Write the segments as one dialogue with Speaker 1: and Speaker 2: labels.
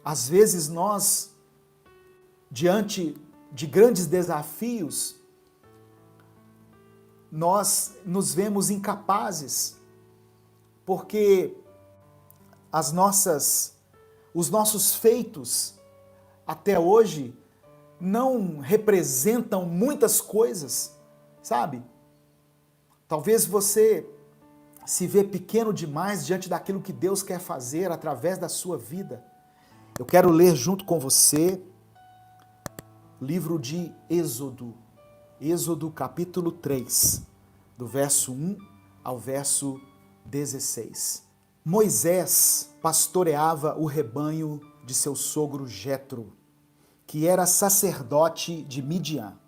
Speaker 1: Às vezes nós, diante de grandes desafios, nós nos vemos incapazes, porque os nossos feitos até hoje não representam muitas coisas, sabe? Talvez você se vê pequeno demais diante daquilo que Deus quer fazer através da sua vida. Eu quero ler junto com você o livro de Êxodo, Êxodo capítulo 3, do verso 1 ao verso 16. Moisés pastoreava o rebanho de seu sogro Jetro, que era sacerdote de Midian.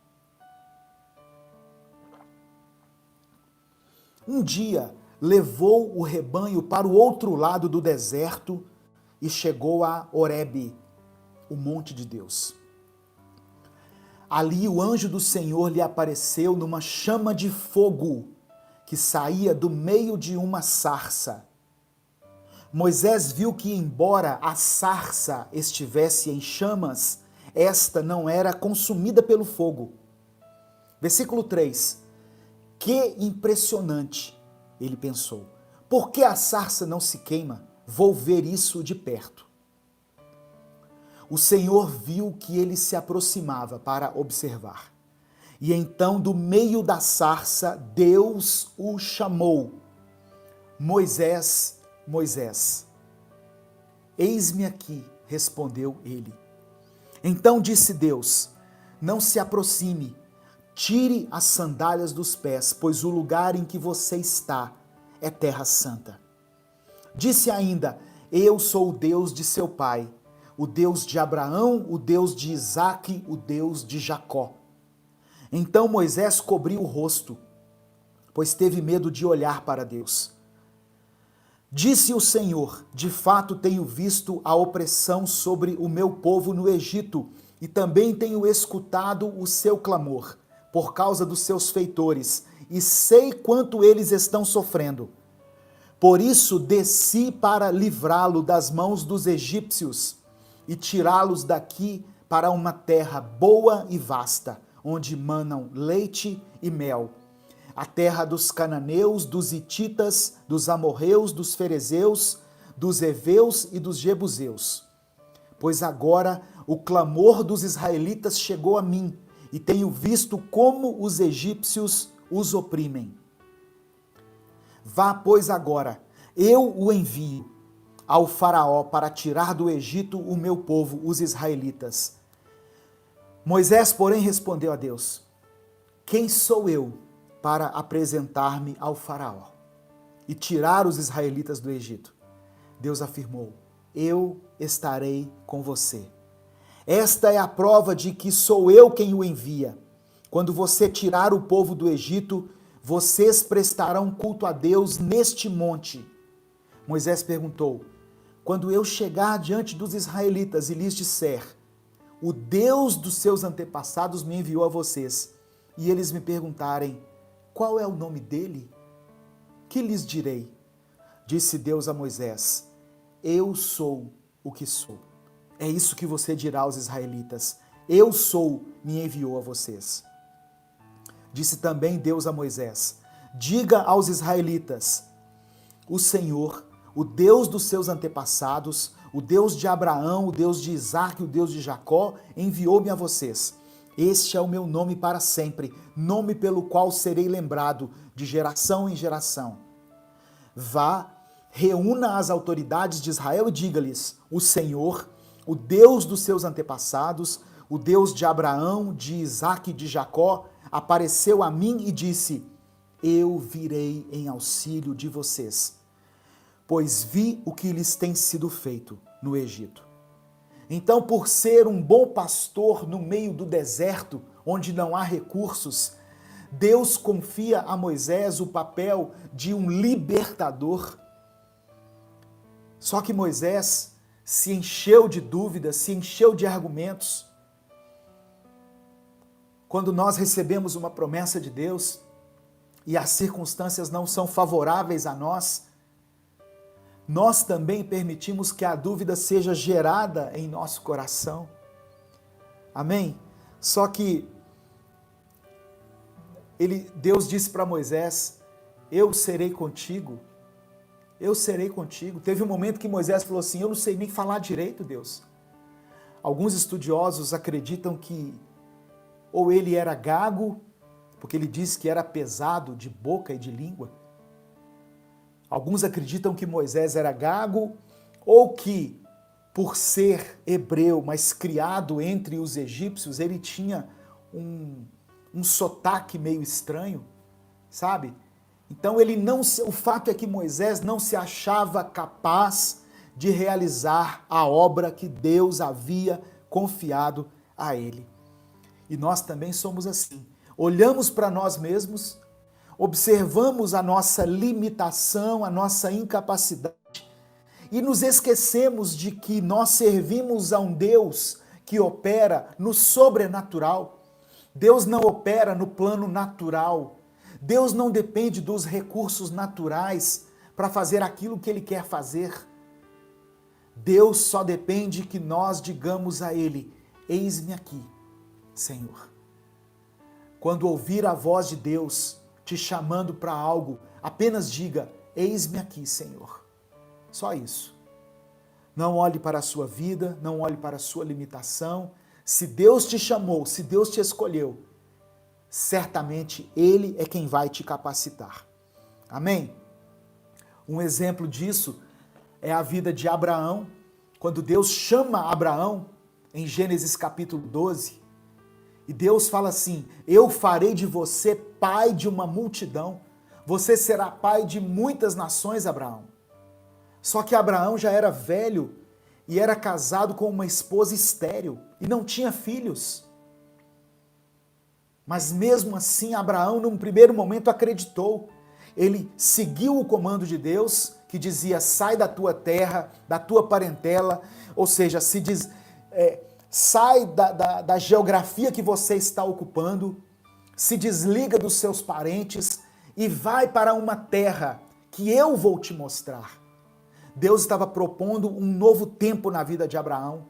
Speaker 1: Um dia levou o rebanho para o outro lado do deserto e chegou a Horebe, o monte de Deus. Ali o anjo do Senhor lhe apareceu numa chama de fogo que saía do meio de uma sarça. Moisés viu que, embora a sarça estivesse em chamas, esta não era consumida pelo fogo. Versículo 3. Que impressionante, ele pensou. Por que a sarça não se queima? Vou ver isso de perto. O Senhor viu que ele se aproximava para observar. E então, do meio da sarça, Deus o chamou. Moisés, Moisés. Eis-me aqui, respondeu ele. Então disse Deus, não se aproxime, tire as sandálias dos pés, pois o lugar em que você está é terra santa. Disse ainda, eu sou o Deus de seu pai, o Deus de Abraão, o Deus de Isaque, o Deus de Jacó. Então Moisés cobriu o rosto, pois teve medo de olhar para Deus. Disse o Senhor, de fato tenho visto a opressão sobre o meu povo no Egito, e também tenho escutado o seu clamor, por causa dos seus feitores, e sei quanto eles estão sofrendo. Por isso desci para livrá-lo das mãos dos egípcios, e tirá-los daqui para uma terra boa e vasta, onde manam leite e mel, a terra dos cananeus, dos hititas, dos amorreus, dos ferezeus, dos heveus e dos jebuseus. Pois agora o clamor dos israelitas chegou a mim, e tenho visto como os egípcios os oprimem. Vá, pois, agora, eu o envio ao faraó para tirar do Egito o meu povo, os israelitas. Moisés, porém, respondeu a Deus, quem sou eu para apresentar-me ao faraó e tirar os israelitas do Egito? Deus afirmou, eu estarei com você. Esta é a prova de que sou eu quem o envia. Quando você tirar o povo do Egito, vocês prestarão culto a Deus neste monte. Moisés perguntou, quando eu chegar diante dos israelitas e lhes disser, o Deus dos seus antepassados me enviou a vocês, e eles me perguntarem, qual é o nome dele? Que lhes direi? Disse Deus a Moisés, eu sou o que sou. É isso que você dirá aos israelitas, eu sou, me enviou a vocês. Disse também Deus a Moisés, diga aos israelitas, o Senhor, o Deus dos seus antepassados, o Deus de Abraão, o Deus de Isaque, o Deus de Jacó, enviou-me a vocês. Este é o meu nome para sempre, nome pelo qual serei lembrado de geração em geração. Vá, reúna as autoridades de Israel e diga-lhes, o Senhor, o Deus dos seus antepassados, o Deus de Abraão, de Isaque e de Jacó, apareceu a mim e disse, eu virei em auxílio de vocês, pois vi o que lhes tem sido feito no Egito. Então, por ser um bom pastor no meio do deserto, onde não há recursos, Deus confia a Moisés o papel de um libertador. Só que Moisés se encheu de dúvidas, se encheu de argumentos. Quando nós recebemos uma promessa de Deus e as circunstâncias não são favoráveis a nós, nós também permitimos que a dúvida seja gerada em nosso coração. Amém? Só que Deus disse para Moisés, eu serei contigo. Eu serei contigo. Teve um momento que Moisés falou assim, eu não sei nem falar direito, Deus. Alguns estudiosos acreditam que ou ele era gago, porque ele disse que era pesado de boca e de língua. Alguns acreditam que Moisés era gago, ou que, por ser hebreu, mas criado entre os egípcios, ele tinha um sotaque meio estranho, sabe? Então o fato é que Moisés não se achava capaz de realizar a obra que Deus havia confiado a ele. E nós também somos assim. Olhamos para nós mesmos, observamos a nossa limitação, a nossa incapacidade e nos esquecemos de que nós servimos a um Deus que opera no sobrenatural. Deus não opera no plano natural. Deus não depende dos recursos naturais para fazer aquilo que Ele quer fazer. Deus só depende que nós digamos a Ele, eis-me aqui, Senhor. Quando ouvir a voz de Deus te chamando para algo, apenas diga, eis-me aqui, Senhor. Só isso. Não olhe para a sua vida, não olhe para a sua limitação. Se Deus te chamou, se Deus te escolheu, certamente Ele é quem vai te capacitar. Amém? Um exemplo disso é a vida de Abraão. Quando Deus chama Abraão, em Gênesis capítulo 12, e Deus fala assim, eu farei de você pai de uma multidão, você será pai de muitas nações, Abraão. Só que Abraão já era velho e era casado com uma esposa estéril e não tinha filhos. Mas mesmo assim, Abraão, num primeiro momento, acreditou. Ele seguiu o comando de Deus, que dizia, sai da tua terra, da tua parentela, ou seja, sai da geografia que você está ocupando, se desliga dos seus parentes e vai para uma terra que eu vou te mostrar. Deus estava propondo um novo tempo na vida de Abraão.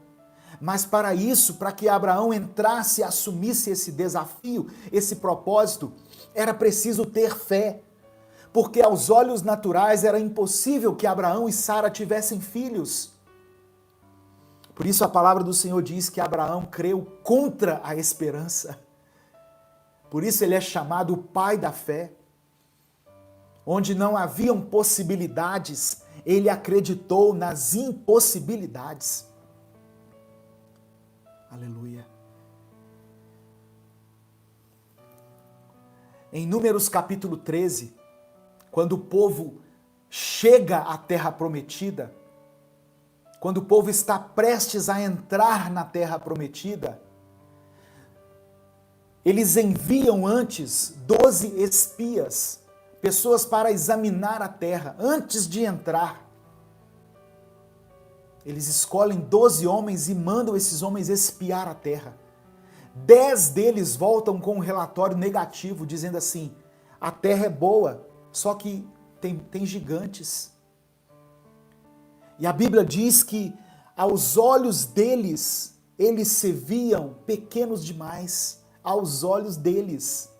Speaker 1: Mas para isso, para que Abraão entrasse e assumisse esse desafio, esse propósito, era preciso ter fé. Porque aos olhos naturais era impossível que Abraão e Sara tivessem filhos. Por isso a palavra do Senhor diz que Abraão creu contra a esperança. Por isso ele é chamado o pai da fé. Onde não haviam possibilidades, ele acreditou nas impossibilidades. Aleluia. Em Números capítulo 13, quando o povo chega à terra prometida, quando o povo está prestes a entrar na terra prometida, eles enviam antes 12 espias, pessoas para examinar a terra, antes de entrar. Eles escolhem 12 homens e mandam esses homens espiar a terra. 10 deles voltam com um relatório negativo, dizendo assim, a terra é boa, só que tem gigantes. E a Bíblia diz que aos olhos deles, eles se viam pequenos demais, aos olhos deles.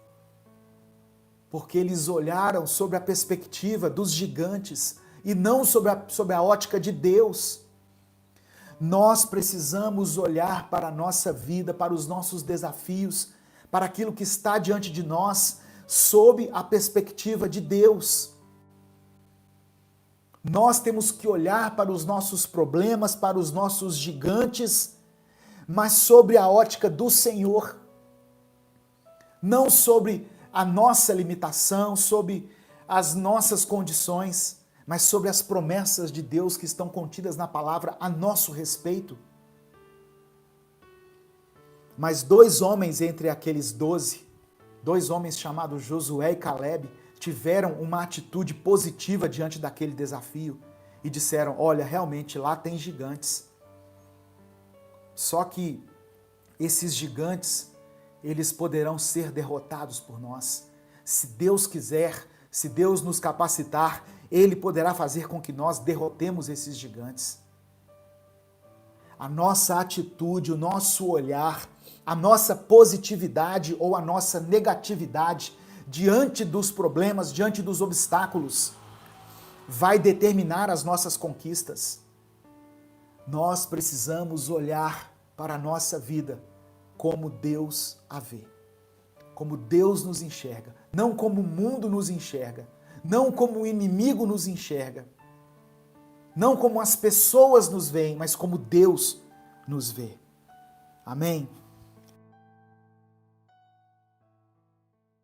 Speaker 1: Porque eles olharam sobre a perspectiva dos gigantes e não sobre a ótica de Deus. Nós precisamos olhar para a nossa vida, para os nossos desafios, para aquilo que está diante de nós, sob a perspectiva de Deus. Nós temos que olhar para os nossos problemas, para os nossos gigantes, mas sobre a ótica do Senhor. Não sobre a nossa limitação, sobre as nossas condições, mas sobre as promessas de Deus que estão contidas na palavra a nosso respeito. Mas 2 homens entre aqueles 12, 2 homens chamados Josué e Caleb, tiveram uma atitude positiva diante daquele desafio e disseram, olha, realmente lá tem gigantes. Só que esses gigantes, eles poderão ser derrotados por nós. Se Deus quiser, Se Deus nos capacitar, Ele poderá fazer com que nós derrotemos esses gigantes. A nossa atitude, o nosso olhar, a nossa positividade ou a nossa negatividade diante dos problemas, diante dos obstáculos, vai determinar as nossas conquistas. Nós precisamos olhar para a nossa vida como Deus a vê, como Deus nos enxerga, não como o mundo nos enxerga, não como o inimigo nos enxerga, não como as pessoas nos veem, mas como Deus nos vê. Amém?